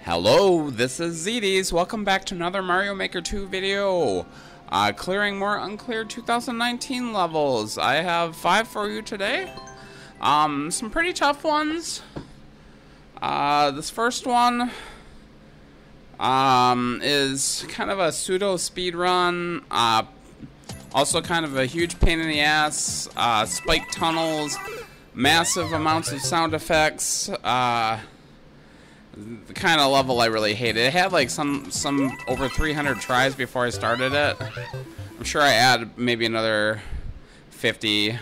Hello, this is ZDs. Welcome back to another Mario Maker 2 video. Clearing more Uncleared 2019 levels. I have 5 for you today. Some pretty tough ones. This first one is kind of a pseudo speed run. Also kind of a huge pain in the ass. Spiked tunnels, massive amounts of sound effects. The kind of level I really hated. It had like some over 300 tries before I started it. I'm sure I added maybe another 50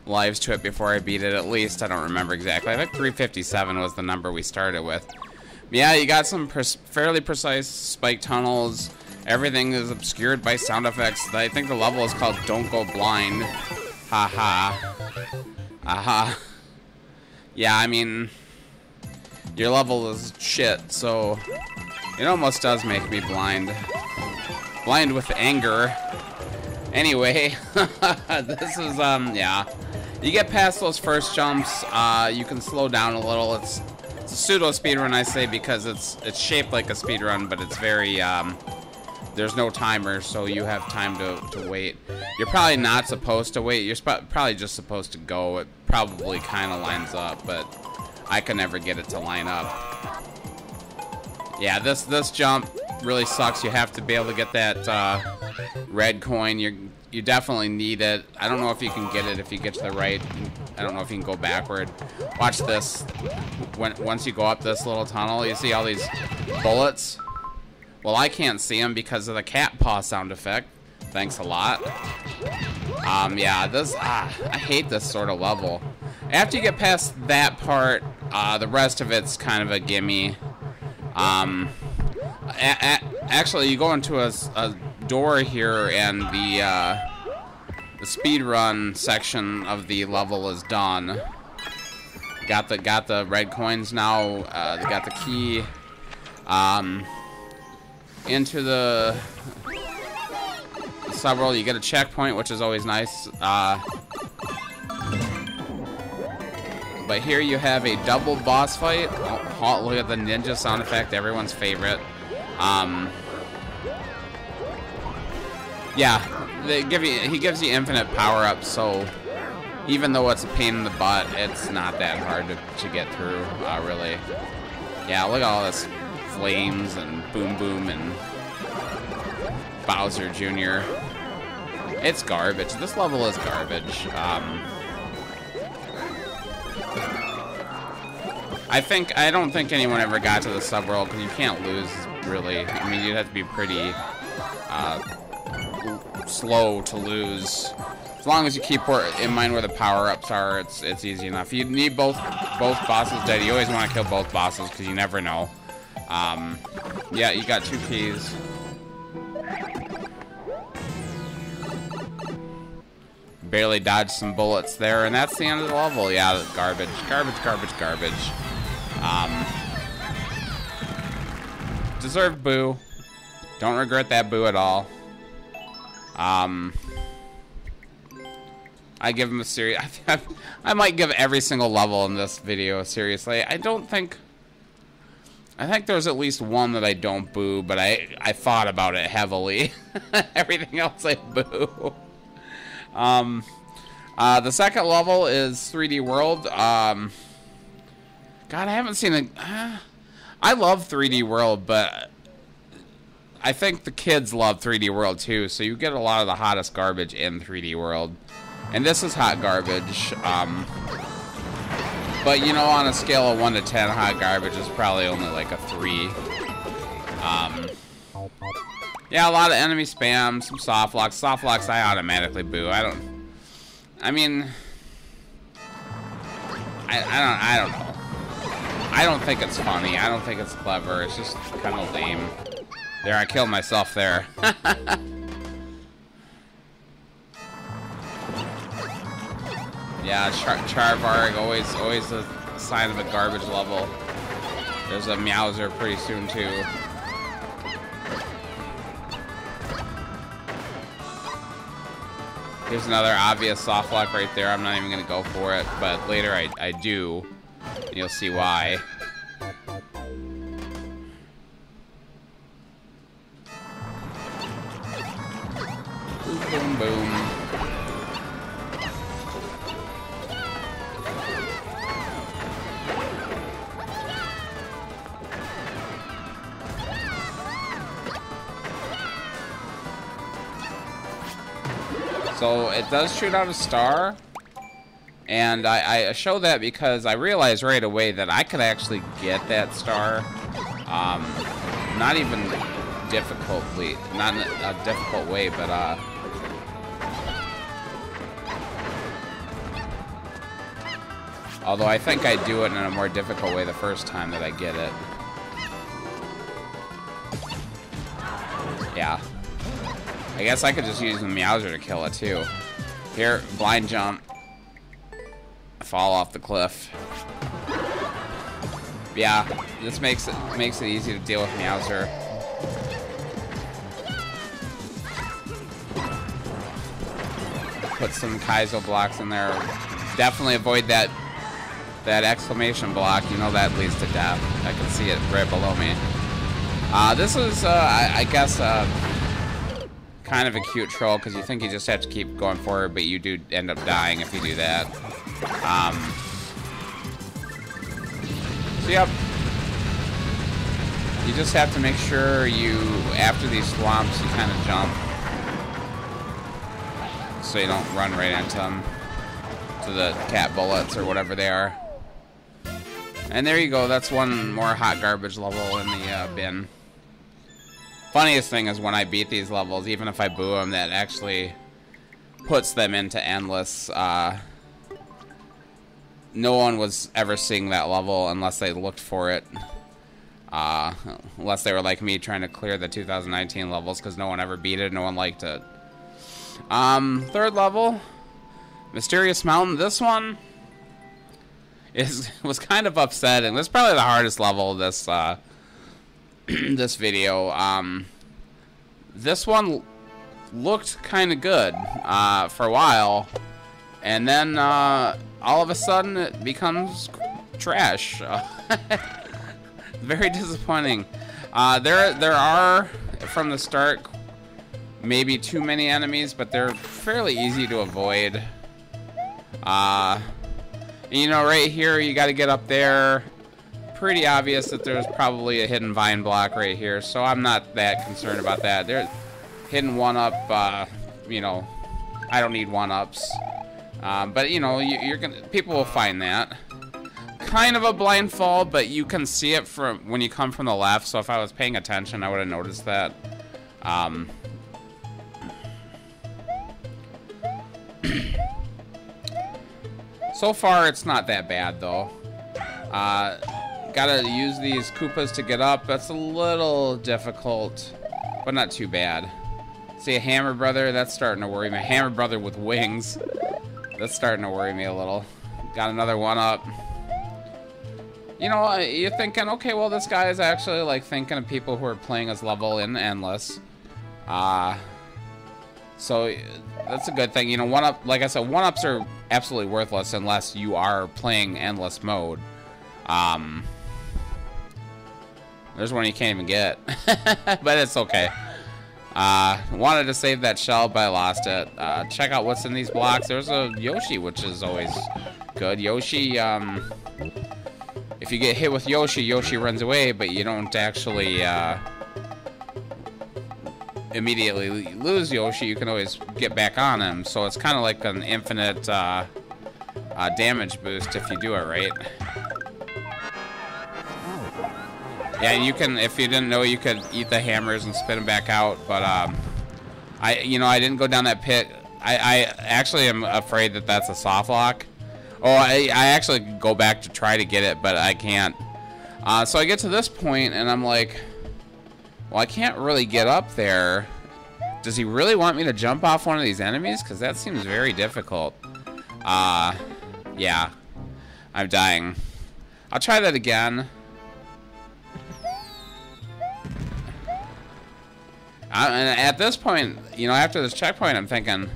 lives to it before I beat it, at least. I don't remember exactly. I think 357 was the number we started with. But yeah, you got some fairly precise spike tunnels. Everything is obscured by sound effects. I think the level is called Don't Go Blind. Haha. Aha. Yeah, I mean, your level is shit, so it almost does make me blind. Blind with anger. Anyway, this is, yeah. You get past those first jumps, you can slow down a little. It's a pseudo speedrun, I say, because it's shaped like a speedrun, but it's very, there's no timer, so you have time to wait. You're probably not supposed to wait. You're probably just supposed to go. It probably kind of lines up, but I could never get it to line up. Yeah, this jump really sucks. You have to be able to get that red coin. You definitely need it. I don't know if you can get it if you get to the right. I don't know if you can go backward. Watch this. Once you go up this little tunnel, you see all these bullets. Well, I can't see them because of the cat paw sound effect. Thanks a lot. Yeah, I hate this sort of level. After you get past that part, the rest of it's kind of a gimme. Actually, you go into a door here, and the speedrun section of the level is done. Got the red coins now. They got the key. Into the subworld, you get a checkpoint, which is always nice. But here you have a double boss fight. Oh, look at the ninja sound effect, everyone's favorite. Yeah, he gives you infinite power-ups, so even though it's a pain in the butt, it's not that hard to get through, really. Yeah, look at all this flames and boom boom and Bowser Jr. It's garbage. This level is garbage. I don't think anyone ever got to the subworld because you can't lose, really. I mean, you'd have to be pretty slow to lose. As long as you keep in mind where the power-ups are, it's easy enough. You need both bosses dead. You always want to kill both bosses because you never know. Yeah, you got 2 keys. Barely dodged some bullets there, and that's the end of the level. Yeah, garbage, garbage, garbage, garbage. Deserved boo. Don't regret that boo at all. I give him a serious. I might give every single level in this video seriously. I think there's at least one that I don't boo, but I thought about it heavily. Everything else I boo. The second level is 3D World. God, I haven't seen it. I love 3D World, but I think the kids love 3D World too, so you get a lot of the hottest garbage in 3D World. And this is hot garbage. But, you know, on a scale of 1 to 10, hot garbage is probably only like a 3. Yeah, a lot of enemy spam, some soft locks. Soft locks I automatically boo. I don't know. I don't think it's funny. I don't think it's clever. It's just kind of lame. There, I killed myself there. Yeah, Charvarg, always a sign of a garbage level. There's a Meowser pretty soon too. Here's another obvious soft lock right there. I'm not even gonna go for it, but later I do. You'll see why. boom. So it does shoot out a star, and I show that because I realized right away that I could actually get that star, not even difficultly, not in a difficult way, but although I think I do it in a more difficult way the first time that I get it. Yeah. I guess I could just use the Meowser to kill it too. Here, blind jump. Fall off the cliff. Yeah, this makes it easy to deal with Meowser. Put some Kaizo blocks in there. Definitely avoid that exclamation block. You know that leads to death. I can see it right below me. This is, I guess, kind of a cute troll because you think you just have to keep going forward, but you do end up dying if you do that. So yep, you just have to make sure you, after these swamps, you kind of jump so you don't run right into them, to the cat bullets or whatever they are. And there you go, that's one more hot garbage level in the bin. Funniest thing is when I beat these levels, even if I boo them, that actually puts them into endless. No one was ever seeing that level unless they looked for it. Unless they were like me trying to clear the 2019 levels, because no one ever beat it, no one liked it. Third level, Mysterious Mountain. This one was kind of upsetting. This is probably the hardest level of this this video. This one looked kind of good for a while, and then all of a sudden it becomes trash. Very disappointing. There are from the start maybe too many enemies, but they're fairly easy to avoid. You know, right here you got to get up there. Pretty obvious that there's probably a hidden vine block right here, so I'm not that concerned about that. There's hidden one-up, you know, I don't need one-ups. But, you know, you're gonna, people will find that. Kind of a blind fall, but you can see it from when you come from the left, so if I was paying attention, I would have noticed that. So far, it's not that bad, though. Gotta use these Koopas to get up. That's a little difficult, but not too bad. See a Hammer Brother? That's starting to worry me. A Hammer Brother with wings. That's starting to worry me a little. Got another one up. You know, you're thinking, okay, well, this guy is actually, like, thinking of people who are playing his level in Endless. So, that's a good thing. You know, one-up, like I said, one-ups are absolutely worthless unless you are playing Endless mode. There's one you can't even get. But it's okay. Wanted to save that shell, but I lost it. Check out what's in these blocks. There's a Yoshi, which is always good. Yoshi, if you get hit with Yoshi, Yoshi runs away, but you don't actually immediately lose Yoshi. You can always get back on him. So it's kind of like an infinite damage boost if you do it right. Yeah, you can, if you didn't know, you could eat the hammers and spit them back out, but, I didn't go down that pit. I actually am afraid that that's a soft lock. Oh, I actually go back to try to get it, but I can't. So I get to this point, and I'm like, well, I can't really get up there. Does he really want me to jump off one of these enemies? Because that seems very difficult. Yeah, I'm dying. I'll try that again. And at this point, you know, after this checkpoint, I'm thinking,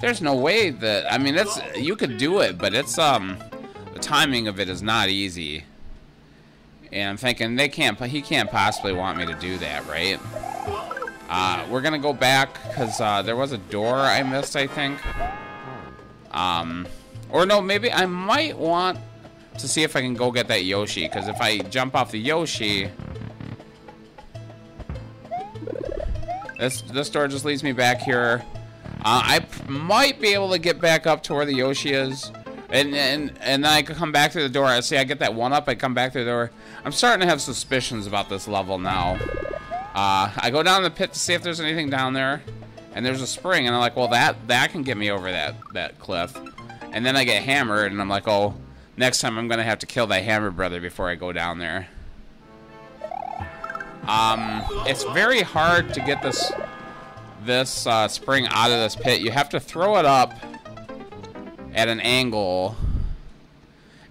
there's no way that, I mean, it's, you could do it, but it's, the timing of it is not easy. And I'm thinking, he can't possibly want me to do that, right? We're gonna go back because there was a door I missed, I think. Or no, maybe I might want to see if I can go get that Yoshi, because if I jump off the Yoshi, this door just leads me back here. I might be able to get back up to where the Yoshi is, and then I could come back through the door. I see I get that one up, I come back through the door. I'm starting to have suspicions about this level now. I go down the pit to see if there's anything down there, and there's a spring, and I'm like, well, that can get me over that cliff. And then I get hammered, and I'm like, oh, next time I'm gonna have to kill that hammer brother before I go down there. It's very hard to get this spring out of this pit. You have to throw it up at an angle,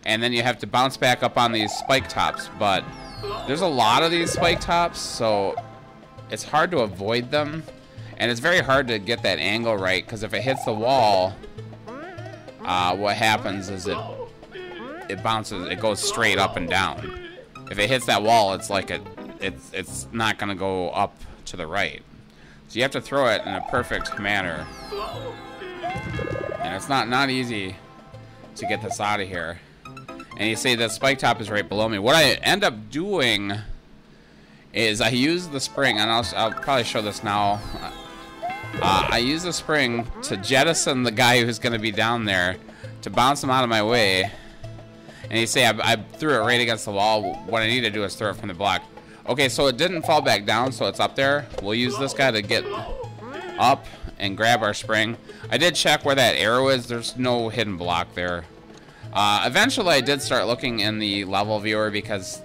and then you have to bounce back up on these spike tops. But there's a lot of these spike tops, so it's hard to avoid them, and it's very hard to get that angle right, because if it hits the wall, what happens is it bounces, it goes straight up and down. If it hits that wall, it's like it's not gonna go up to the right. So you have to throw it in a perfect manner, and it's not easy to get this out of here. And you see the spike top is right below me. What I end up doing is I use the spring, and I'll probably show this now. I use the spring to jettison the guy who's going to be down there, to bounce him out of my way. And you see I threw it right against the wall. What I need to do is throw it from the block. Okay, so it didn't fall back down, so it's up there. We'll use this guy to get up and grab our spring. I did check where that arrow is. There's no hidden block there. Eventually, I did start looking in the level viewer, because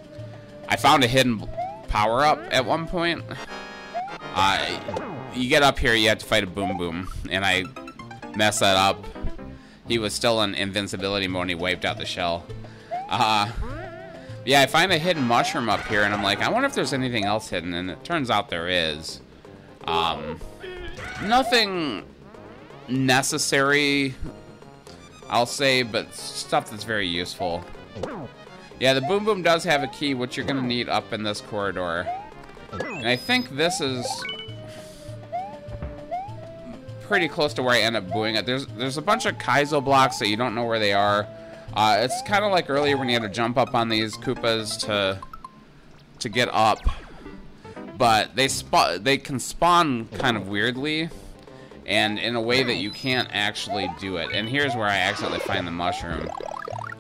I found a hidden power-up at one point. You get up here, you have to fight a Boom Boom, and I messed that up. He was still in invincibility mode, and he wiped out the shell. Yeah, I find a hidden mushroom up here, and I'm like, I wonder if there's anything else hidden, and it turns out there is. Nothing necessary, I'll say, but stuff that's very useful. Yeah, the Boom Boom does have a key, which you're gonna need up in this corridor. And I think this is pretty close to where I end up booing it. There's a bunch of Kaizo blocks that you don't know where they are. It's kind of like earlier when you had to jump up on these Koopas to get up, but they can spawn kind of weirdly, and in a way that you can't actually do it. And here's where I accidentally find the mushroom.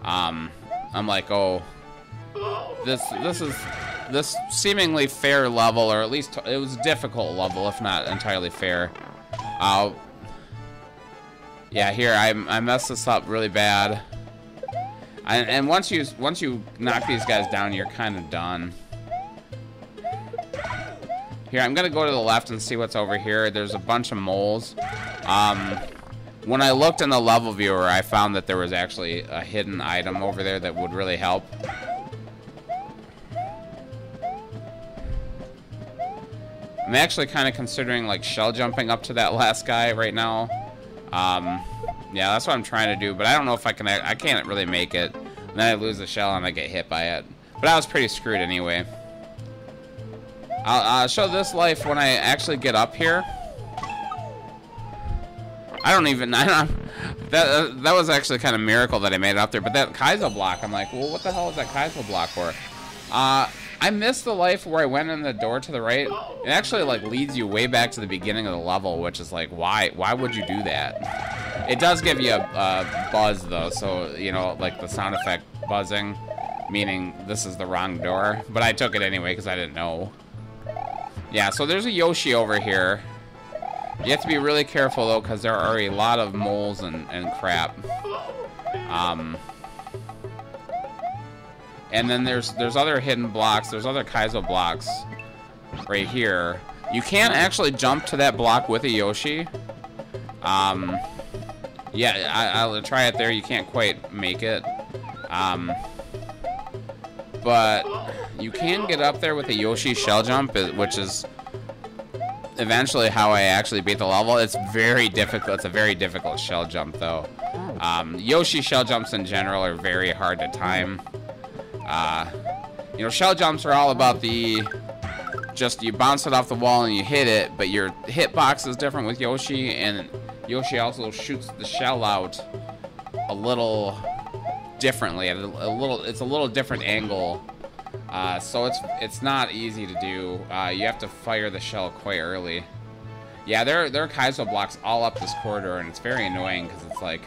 I'm like, oh, this seemingly fair level, or at least it was a difficult level, if not entirely fair. Yeah, here I messed this up really bad. And once you knock these guys down, you're kind of done. Here, I'm gonna go to the left and see what's over here. There's a bunch of moles. When I looked in the level viewer, I found that there was actually a hidden item over there that would really help. I'm actually kind of considering like shell jumping up to that last guy right now. Yeah, that's what I'm trying to do, but I don't know if I can't really make it. And then I lose the shell and I get hit by it. But I was pretty screwed anyway. I'll show this life when I actually get up here. That was actually kind of a miracle that I made it up there. But that Kaizo block, I'm like, well, what the hell is that Kaizo block for? I missed the life where I went in the door to the right. It actually like leads you way back to the beginning of the level, which is like, why would you do that? It does give you a buzz though, so you know, like the sound effect buzzing, meaning this is the wrong door. But I took it anyway because I didn't know. Yeah, so there's a Yoshi over here. You have to be really careful though, because there are a lot of moles and crap. And then there's other hidden blocks. There's other Kaizo blocks right here. You can't actually jump to that block with a Yoshi. Yeah, I'll try it there. You can't quite make it. But you can get up there with a Yoshi shell jump, which is eventually how I actually beat the level. It's very difficult. It's a very difficult shell jump, though. Yoshi shell jumps in general are very hard to time. You know, shell jumps are all about the just you bounce it off the wall and you hit it, but your hitbox is different with Yoshi, and Yoshi also shoots the shell out a little differently, at it's a little different angle. So it's not easy to do. You have to fire the shell quite early. Yeah, there are Kaizo blocks all up this corridor, and it's very annoying because it's like,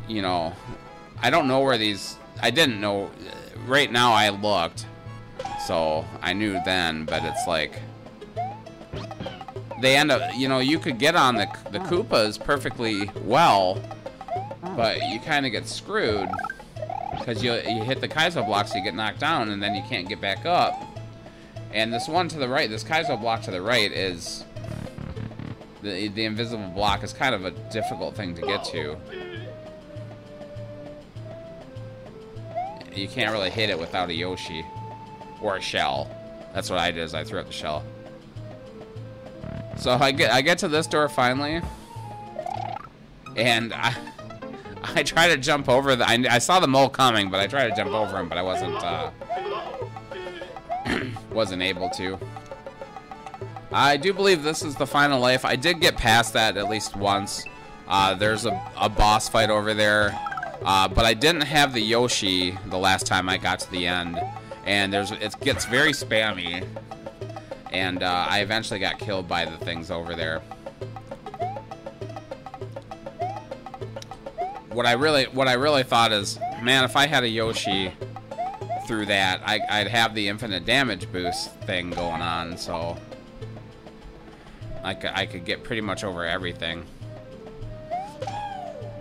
you know, I don't know where these. I didn't know. Right now, I looked, so I knew then. But it's like they end up. You know, you could get on the Koopas perfectly well, but you kind of get screwed because you hit the Kaizo blocks, you get knocked down, and then you can't get back up. And this one to the right, this Kaizo block to the right is the invisible block is kind of a difficult thing to get to. You can't really hit it without a Yoshi or a shell. That's what I did, is I threw out the shell. So I get to this door finally, and I try to jump over the. I saw the mole coming, but I tried to jump over him, but I wasn't able to. I do believe this is the final life. I did get past that at least once. There's a boss fight over there, but I didn't have the Yoshi the last time I got to the end, and it gets very spammy, and I eventually got killed by the things over there. What I really thought is, man, if I had a Yoshi through that, I'd have the infinite damage boost thing going on, so I could get pretty much over everything.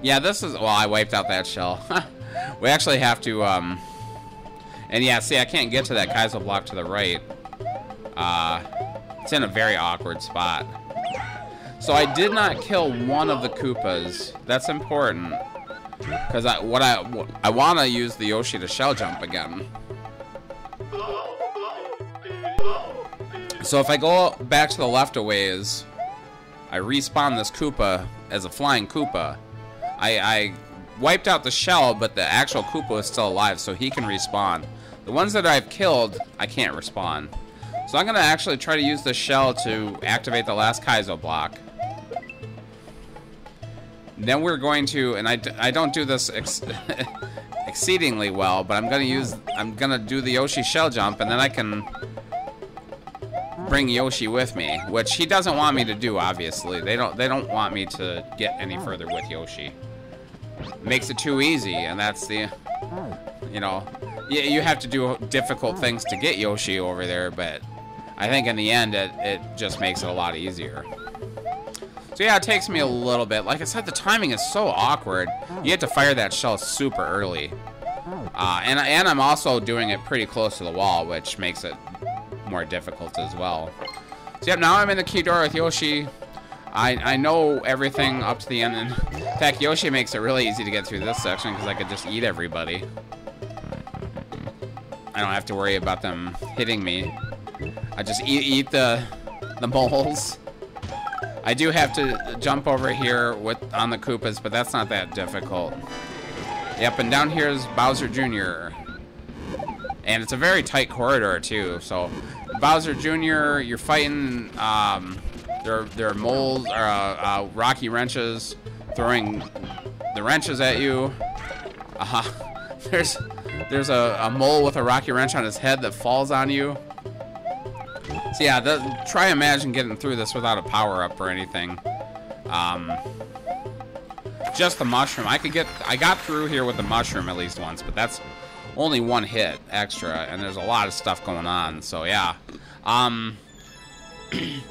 Yeah, this is, well, I wiped out that shell. We actually have to, and yeah, see, I can't get to that Kaizo block to the right. It's in a very awkward spot. So I did not kill one of the Koopas. That's important. Because I want to use the Yoshi to shell jump again. So if I go back to the left a ways, I respawn this Koopa as a flying Koopa. I wiped out the shell, but the actual Koopa is still alive, so he can respawn. The ones that I've killed, I can't respawn. So I'm going to actually try to use the shell to activate the last Kaizo block. Then we're going to, and I don't do this exceedingly well, but I'm gonna do the Yoshi shell jump, and then I can bring Yoshi with me, which he doesn't want me to do. Obviously, they don't want me to get any further with Yoshi. Makes it too easy, and that's the, you know, you have to do difficult things to get Yoshi over there, but I think in the end it just makes it a lot easier. So yeah, it takes me a little bit. Like I said, the timing is so awkward. You have to fire that shell super early. And I'm also doing it pretty close to the wall, which makes it more difficult as well. So yep, now I'm in the key door with Yoshi. I know everything up to the end. And in fact, Yoshi makes it really easy to get through this section because I could just eat everybody. I don't have to worry about them hitting me. I just eat the moles. I do have to jump over here on the Koopas, but that's not that difficult. Yep, and down here is Bowser Jr. And it's a very tight corridor too. So Bowser Jr., you're fighting. There are moles or rocky wrenches throwing the wrenches at you. There's a mole with a rocky wrench on his head that falls on you. So yeah, try imagine getting through this without a power-up or anything. Just the mushroom. I got through here with the mushroom at least once, but that's only one hit extra, and there's a lot of stuff going on, so yeah.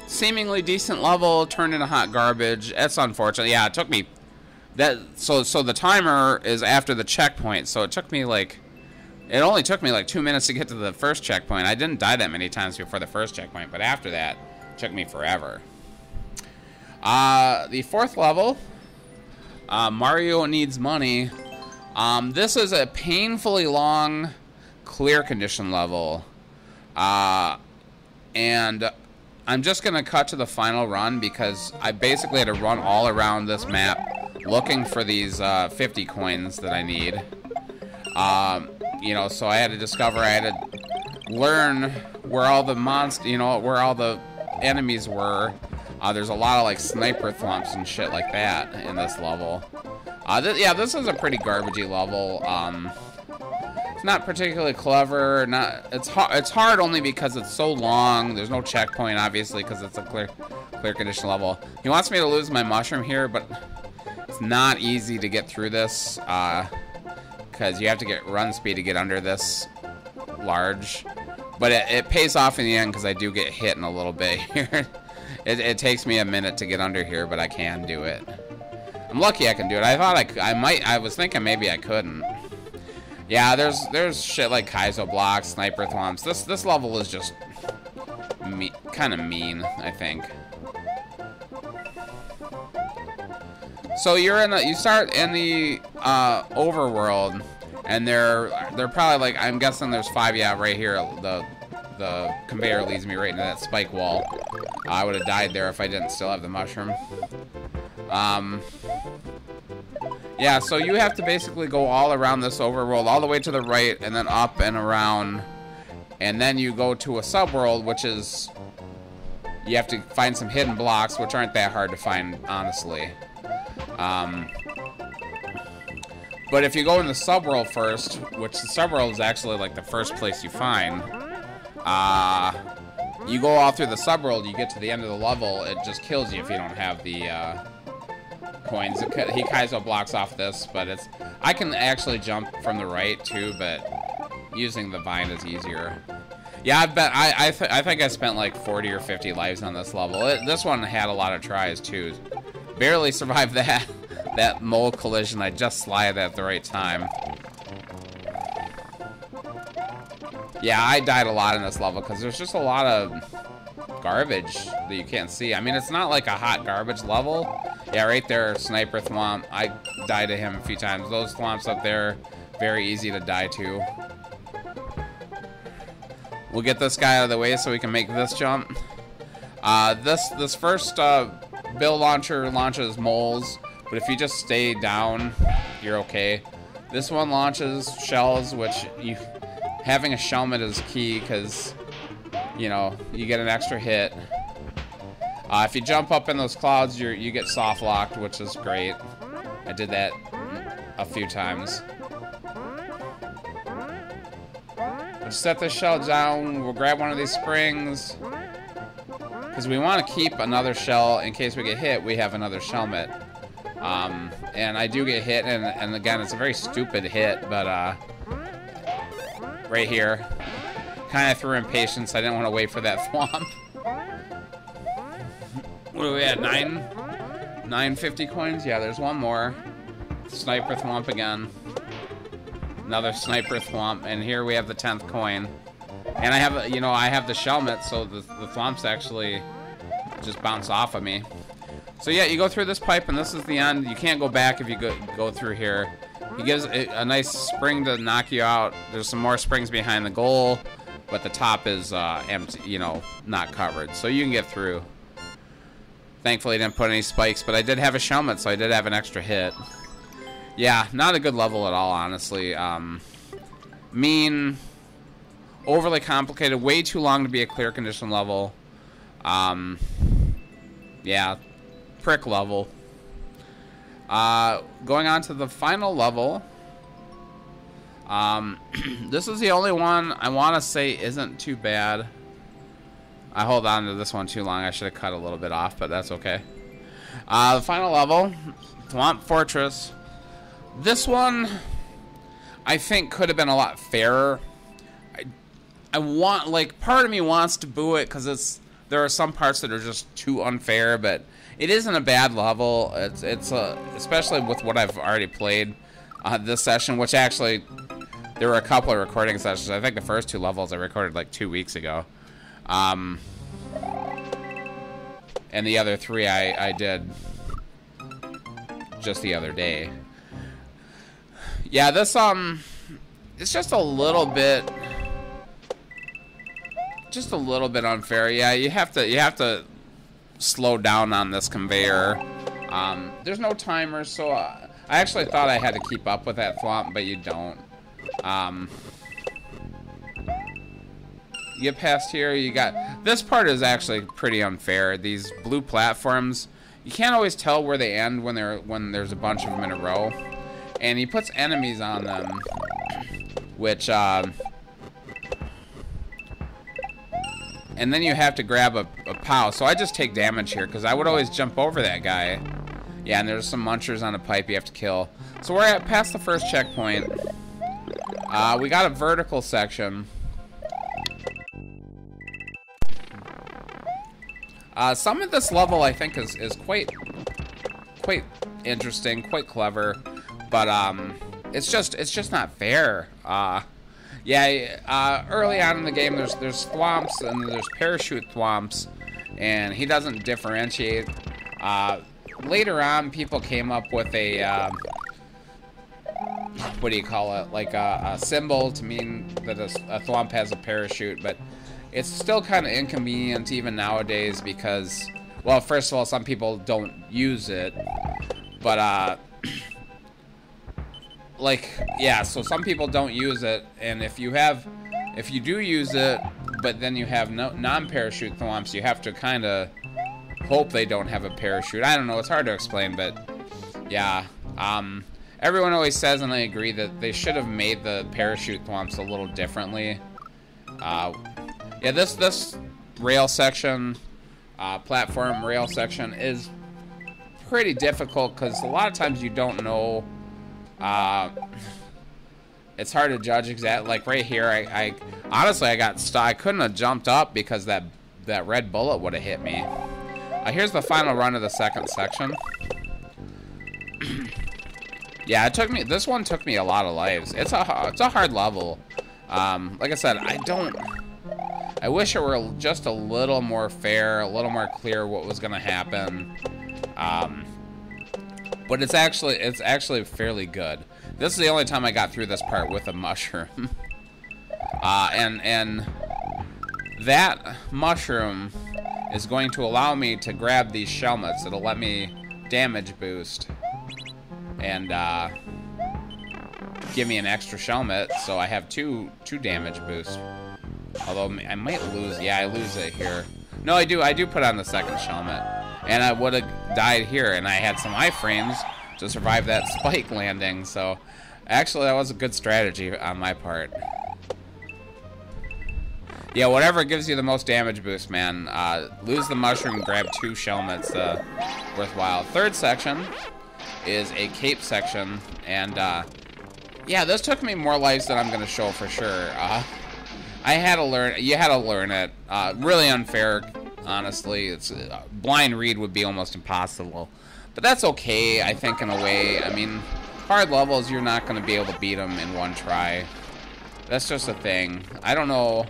Seemingly decent level, turned into hot garbage. It's unfortunate. Yeah, it took me... So the timer is after the checkpoint, so it took me like... It only took me like 2 minutes to get to the first checkpoint. I didn't die that many times before the first checkpoint, but after that, it took me forever. The fourth level, Mario Needs Money. This is a painfully long clear condition level. And I'm just going to cut to the final run because I basically had to run all around this map looking for these 50 coins that I need. You know, so I had to discover I had to learn where all the where all the enemies were. There's a lot of like sniper thwomps and shit like that in this level. Yeah, this is a pretty garbagey level. It's not particularly clever. It's hard only because it's so long. There's no checkpoint, obviously, because it's a clear condition level. He wants me to lose my mushroom here, but it's not easy to get through this because you have to get run speed to get under this large. But it pays off in the end because I do get hit in a little bit here. It takes me a minute to get under here, but I can do it. I'm lucky I can do it. I thought I might. I was thinking maybe I couldn't. Yeah, there's shit like Kaizo blocks, sniper thwomps. This level is just kind of mean, I think. So you start in the overworld, and they're probably like, I'm guessing there's 5. Yeah, right here. The conveyor leads me right into that spike wall. I would have died there if I didn't still have the mushroom. Yeah, so you have to basically go all around this overworld, all the way to the right, and then up and around. And then you go to a subworld, which is... You have to find some hidden blocks, which aren't that hard to find, honestly. But if you go in the subworld first, which the subworld is actually like the first place you find, you go all through the subworld, you get to the end of the level, it just kills you if you don't have the coins. He Kaizo blocks off this, but I can actually jump from the right too, but using the vine is easier. Yeah, I think I spent like 40 or 50 lives on this level. This one had a lot of tries too. Barely survived that mole collision. I just slid at the right time. Yeah, I died a lot in this level because there's just a lot of garbage that you can't see. I mean, it's not like a hot garbage level. Yeah, right there, sniper thwomp. I died to him a few times. Those thwomps up there, very easy to die to. We'll get this guy out of the way so we can make this jump. This first bill launcher launches moles, but if you just stay down, you're okay. This one launches shells, which having a shellmet is key because, you know, you get an extra hit. If you jump up in those clouds, you get soft locked, which is great. I did that a few times. We'll set this shell down. We'll grab one of these springs because we want to keep another shell in case we get hit. We have another shellmet. And I do get hit, and again, it's a very stupid hit, but right here, kind of through impatience. I didn't want to wait for that thwomp. What are we at? 950 coins? Yeah, there's one more. Sniper thwomp again. Another sniper thwomp, and here we have the 10th coin. And I have, I have the shellmet, so the thwomps actually just bounce off of me. So yeah, you go through this pipe, and this is the end. You can't go back if you go through here. He gives a nice spring to knock you out. There's some more springs behind the goal, but the top is empty, not covered. So you can get through. Thankfully, I didn't put any spikes, but I did have a shellmet, so I did have an extra hit. Yeah, not a good level at all, honestly. Mean, overly complicated, way too long to be a clear condition level. Yeah, prick level. Going on to the final level. This is the only one I want to say isn't too bad. I hold on to this one too long. I should have cut a little bit off, but that's okay. The final level, Thwomp Fortress. This one, I think, could have been a lot fairer. I want, like, part of me wants to boo it because there are some parts that are just too unfair, but it isn't a bad level. It's especially with what I've already played this session, which actually there were a couple of recording sessions. I think the first 2 levels I recorded like 2 weeks ago. And the other 3 I did just the other day. Yeah, this it's just a little bit unfair. Yeah, you have to slow down on this conveyor. There's no timer, so I actually thought I had to keep up with that thwomp, but you don't. get past here, you got... This part is actually pretty unfair. These blue platforms, you can't always tell where they end when there's a bunch of them in a row. And he puts enemies on them, which... and then you have to grab a POW. So I just take damage here, because I would always jump over that guy. Yeah, and there's some munchers on a pipe you have to kill. So we're past the first checkpoint. We got a vertical section. Some of this level I think is quite interesting, quite clever, but it's just not fair. Yeah, early on in the game there's thwomps and there's parachute thwomps, and he doesn't differentiate. Later on, people came up with a what do you call it? Like a symbol to mean that a thwomp has a parachute, but it's still kind of inconvenient even nowadays because, well, first of all, some people don't use it, but like, yeah, so some people don't use it, and if you do use it, but then you have non-parachute thwomps, you have to kind of hope they don't have a parachute. I don't know, it's hard to explain, but yeah, everyone always says, and I agree, that they should have made the parachute thwomps a little differently. Yeah, this rail section, platform rail section is pretty difficult because a lot of times you don't know. It's hard to judge exactly. Like right here, I honestly I got stuck. I couldn't have jumped up because that red bullet would have hit me. Here's the final run of the second section. Yeah, this one took me a lot of lives. It's a hard level. Like I said, I wish it were just a little more fair, a little more clear what was gonna happen. But it's actually fairly good. This is the only time I got through this part with a mushroom. And that mushroom is going to allow me to grab these shelmets. It'll let me damage boost and give me an extra shelmet, so I have two damage boosts. Although I might lose. Yeah, I lose it here. No, I do put on the second shelmet, and I would have died here, and I had some iframes to survive that spike landing. So actually, that was a good strategy on my part. Yeah, whatever gives you the most damage boost, man. Lose the mushroom, grab 2 shelmets, worthwhile. Third section is a cape section, and yeah, this took me more lives than I'm gonna show for sure. I had to learn. You had to learn it. Really unfair, honestly. It's blind read would be almost impossible, but that's okay. I think in a way. I mean, hard levels, you're not gonna be able to beat them in one try. That's just a thing. I don't know.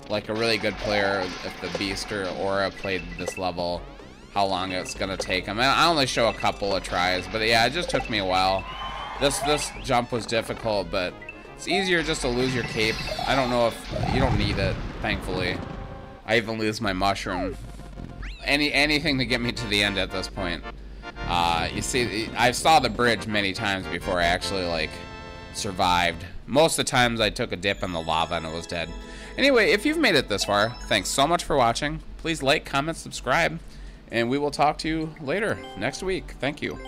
Like a really good player, if the Beast or Aura played this level, how long it's gonna take them. I only show a couple of tries, but yeah, it just took me a while. This jump was difficult, but it's easier just to lose your cape. I don't know if you don't need it, thankfully. I even lose my mushroom. Anything to get me to the end at this point. You see, I saw the bridge many times before I actually like survived. Most of the times I took a dip in the lava and it was dead. Anyway, if you've made it this far, thanks so much for watching. Please like, comment, subscribe, and we will talk to you later next week. Thank you.